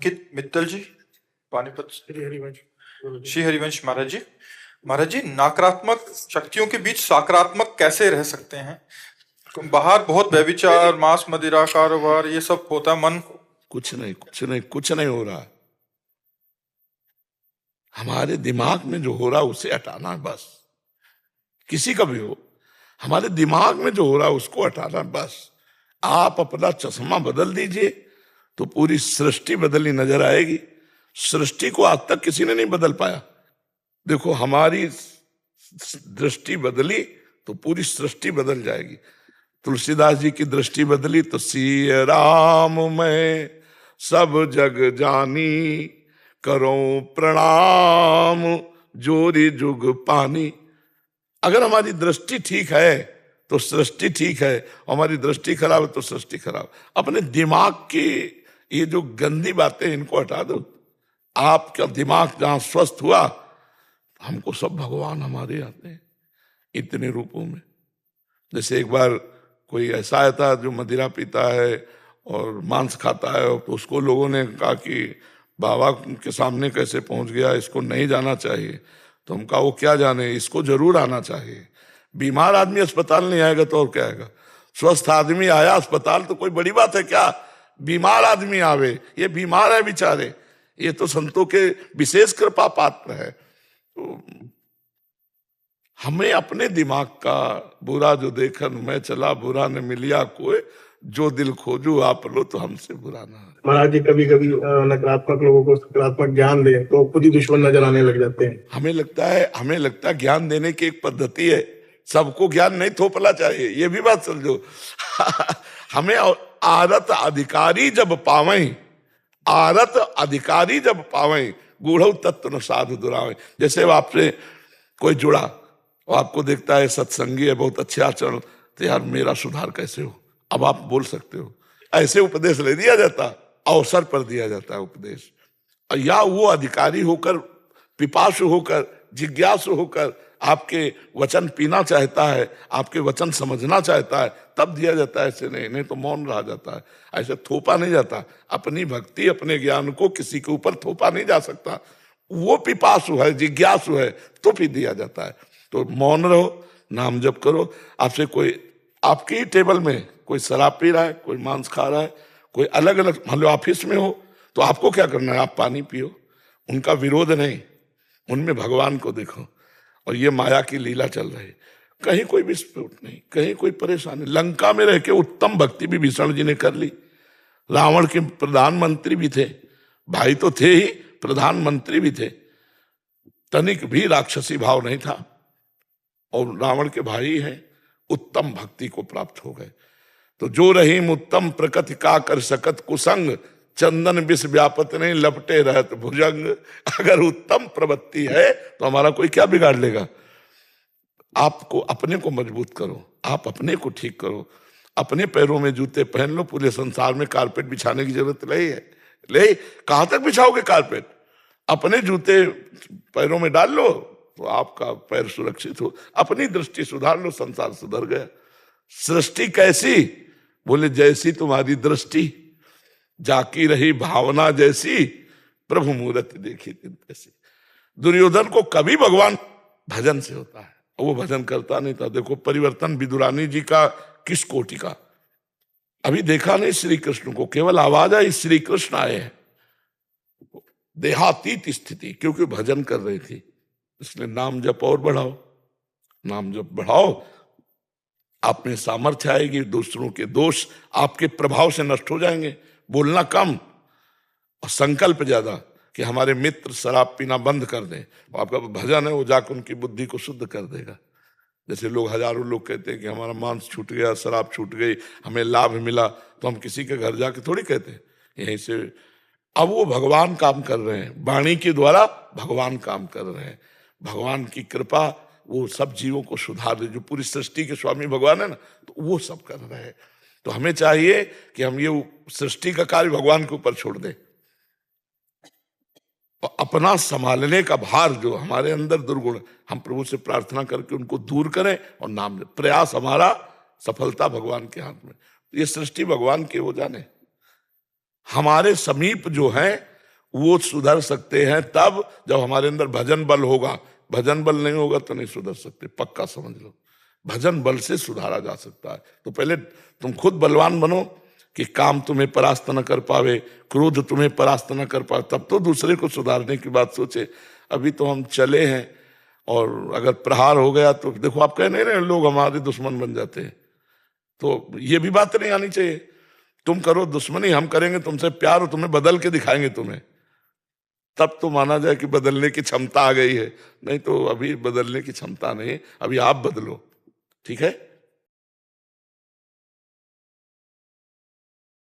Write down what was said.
अंकित मित्तल जी, पानीपत से। श्री हरिवंश महाराज जी, नकारात्मक शक्तियों के बीच सकारात्मक कैसे रह सकते हैं? बाहर बहुत व्यभिचार, मांस मदिरा कारोबार, ये सब होता है। मन कुछ नहीं हो रहा। हमारे दिमाग में जो हो रहा है उसे हटाना है बस। किसी का भी हो, हमारे दिमाग में जो हो रहा है उसको हटाना है बस। आप अपना चश्मा बदल दीजिए तो पूरी सृष्टि बदली नजर आएगी। सृष्टि को आज तक किसी ने नहीं बदल पाया। देखो, हमारी दृष्टि बदली तो पूरी सृष्टि बदल जाएगी। तुलसीदास जी की दृष्टि बदली तो सिय राम मैं सब जग जानी, करो प्रणाम जोरी जुग पानी। अगर हमारी दृष्टि ठीक है तो सृष्टि ठीक है, हमारी दृष्टि खराब है तो सृष्टि खराब। अपने दिमाग की ये जो गंदी बातें इनको हटा दो। आपका दिमाग जहां स्वस्थ हुआ, हमको सब भगवान हमारे आते हैं इतने रूपों में। जैसे एक बार कोई ऐसा आया था जो मदिरा पीता है और मांस खाता है, तो उसको लोगों ने कहा कि बाबा के सामने कैसे पहुंच गया, इसको नहीं जाना चाहिए। तो हम कहा वो क्या जाने, इसको जरूर आना चाहिए। बीमार आदमी अस्पताल नहीं आएगा तो और क्या आएगा? स्वस्थ आदमी आया अस्पताल तो कोई बड़ी बात है क्या? बीमार आदमी आवे, ये बीमार है बेचारे, ये तो संतों के विशेष कृपा पात्र है। तो हमें अपने दिमाग का बुरा जो देखन मैं चला, बुरा न मिलिया कोई, जो दिल खोजू आप लो तो हमसे बुरा ना है। महाराज जी, कभी कभी नकारात्मक लोगों को सकारात्मक ज्ञान दे तो खुद ही दुश्मन नजर आने लग जाते हैं। हमें लगता है ज्ञान देने की एक पद्धति है, सबको ज्ञान नहीं थोपना चाहिए, ये भी बात समझो। हमें आरत अधिकारी जब पावे, गूढ़ तत्व न साधु दुरावे। जैसे आपसे कोई जुड़ा और आपको देखता है सत्संगी है, बहुत अच्छे आचरण, तो यार मेरा सुधार कैसे हो? अब आप बोल सकते हो। ऐसे उपदेश ले दिया जाता, अवसर पर दिया जाता है उपदेश। या वो अधिकारी होकर, पिपासु होकर, जिज्ञासु होकर आपके वचन पीना चाहता है, आपके वचन समझना चाहता है, तब दिया जाता है। ऐसे नहीं तो मौन रह जाता है। ऐसे थोपा नहीं जाता। अपनी भक्ति, अपने ज्ञान को किसी के ऊपर थोपा नहीं जा सकता। वो पिपासु है, जिज्ञासु है, तो फिर दिया जाता है। तो मौन रहो, नाम जप करो। आपसे कोई, आपकी टेबल में कोई शराब पी रहा है, कोई मांस खा रहा है, कोई अलग अलग, मान लो ऑफिस में हो, तो आपको क्या करना है? आप पानी पियो, उनका विरोध नहीं, उनमें भगवान को देखो। और ये माया की लीला चल रही, कहीं कोई विस्फोट नहीं, कहीं कोई परेशानी। लंका में रह के उत्तम भक्ति भी भीषण जी ने कर ली। रावण के प्रधानमंत्री भी थे, भाई तो थे ही, प्रधानमंत्री भी थे। तनिक भी राक्षसी भाव नहीं था, और रावण के भाई हैं, उत्तम भक्ति को प्राप्त हो गए। तो जो रहीम उत्तम प्रकृति का कर सकत कुसंग, चंदन विष व्यापत नहीं लपटे रहत भुजंग। अगर उत्तम प्रवृत्ति है तो हमारा कोई क्या बिगाड़ लेगा? आपको अपने को मजबूत करो, आप अपने को ठीक करो, अपने पैरों में जूते पहन लो। पूरे संसार में कारपेट बिछाने की जरूरत नहीं है। ले कहां तक बिछाओगे कारपेट? अपने जूते पैरों में डाल लो तो आपका पैर सुरक्षित हो। अपनी दृष्टि सुधार लो, संसार सुधर गया। सृष्टि कैसी? बोले जैसी तुम्हारी दृष्टि, जाकी रही भावना जैसी, प्रभु मूर्ति देखी तिन तैसी। दुर्योधन को कभी भगवान भजन से होता है, वो भजन करता नहीं था। देखो परिवर्तन विदुरानी जी का किस कोटि का। अभी देखा नहीं श्री कृष्ण को, केवल आवाज आई श्री कृष्ण आए हैं। देहातीत स्थिति, क्योंकि भजन कर रही थी। इसलिए नाम जप और बढ़ाओ, नाम जप बढ़ाओ, आप में सामर्थ्य आएगी। दूसरों के दोष आपके प्रभाव से नष्ट हो जाएंगे। बोलना कम और संकल्प ज्यादा कि हमारे मित्र शराब पीना बंद कर दें। आपका भजन है, वो जाकर उनकी बुद्धि को शुद्ध कर देगा। जैसे लोग, हजारों लोग कहते हैं कि हमारा मांस छूट गया, शराब छूट गई, हमें लाभ मिला, तो हम किसी के घर जाके थोड़ी कहते हैं यहीं से। अब वो भगवान काम कर रहे हैं, वाणी के द्वारा भगवान काम कर रहे हैं। भगवान की कृपा वो सब जीवों को सुधार दे। जो पूरी सृष्टि के स्वामी भगवान है ना, तो वो सब कर रहे हैं। तो हमें चाहिए कि हम ये सृष्टि का कार्य भगवान के ऊपर छोड़ दें, और अपना संभालने का भार जो हमारे अंदर दुर्गुण, हम प्रभु से प्रार्थना करके उनको दूर करें और नाम लें। प्रयास हमारा, सफलता भगवान के हाथ में। ये सृष्टि भगवान के, वो जाने। हमारे समीप जो है वो सुधर सकते हैं तब जब हमारे अंदर भजन बल होगा। भजन बल नहीं होगा तो नहीं सुधर सकते, पक्का समझ लो। भजन बल से सुधारा जा सकता है। तो पहले तुम खुद बलवान बनो कि काम तुम्हें परास्त न कर पावे, क्रोध तुम्हें परास्त न कर पावे, तब तो दूसरे को सुधारने की बात सोचे। अभी तो हम चले हैं और अगर प्रहार हो गया तो देखो, आप कह नहीं रहे लोग हमारे दुश्मन बन जाते हैं, तो ये भी बात नहीं आनी चाहिए। तुम करो दुश्मनी, हम करेंगे तुमसे प्यार और तुम्हें बदल के दिखाएंगे तुम्हें, तब तो माना जाए कि बदलने की क्षमता आ गई है। नहीं तो अभी बदलने की क्षमता नहीं, अभी आप बदलो, ठीक है।